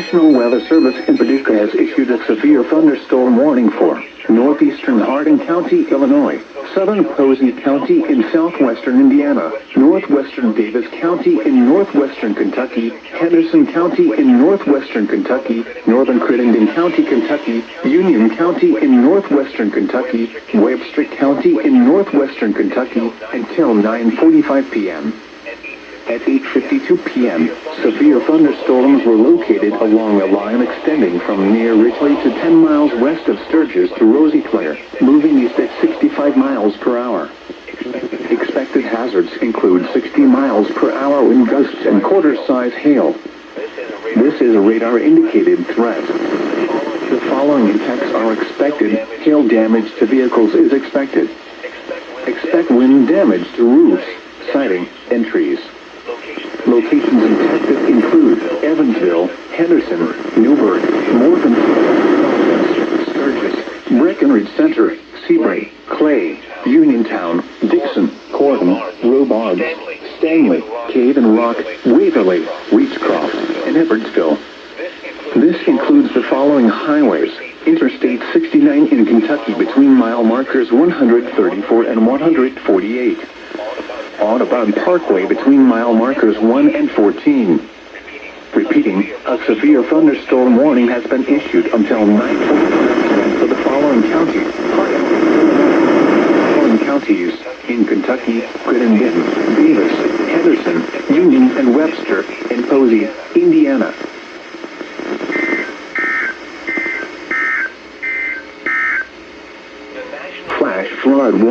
National Weather Service in Paducah has issued a severe thunderstorm warning for northeastern Hardin County, Illinois, southern Posey County in southwestern Indiana, northwestern Davis County in northwestern Kentucky, Henderson County in northwestern Kentucky, northern Crittenden County, Kentucky, Union County in northwestern Kentucky, Webster County in northwestern Kentucky, until 9:45 p.m. At 8:52 p.m., severe thunderstorms were located along a line extending from near Ridgely to 10 miles west of Sturgis to Rosiclare, moving east at 65 miles per hour. Expected hazards include 60 miles per hour wind gusts and quarter-size hail. This is a radar-indicated threat. The following impacts are expected. Hail damage to vehicles is expected. Expect wind damage to roofs, siding, and trees. Locations impacted include Evansville, Henderson, Newburgh, Morgan, Sturgis, Breckenridge Center, Seabury, Clay, Uniontown, Dixon, Corydon, Robards, Stanley, Cave and Rock, Waverly, Reachcroft, and Edwardsville. This includes the following highways: Interstate 69 in Kentucky between mile markers 134 and 148. Audubon Parkway between mile markers 1 and 14. Repeating, a severe thunderstorm warning has been issued until 9:45 for the following counties. Following counties in Kentucky: Crittenden, Davis, Henderson, Union and Webster, and Posey, Indiana. Flash flood warning.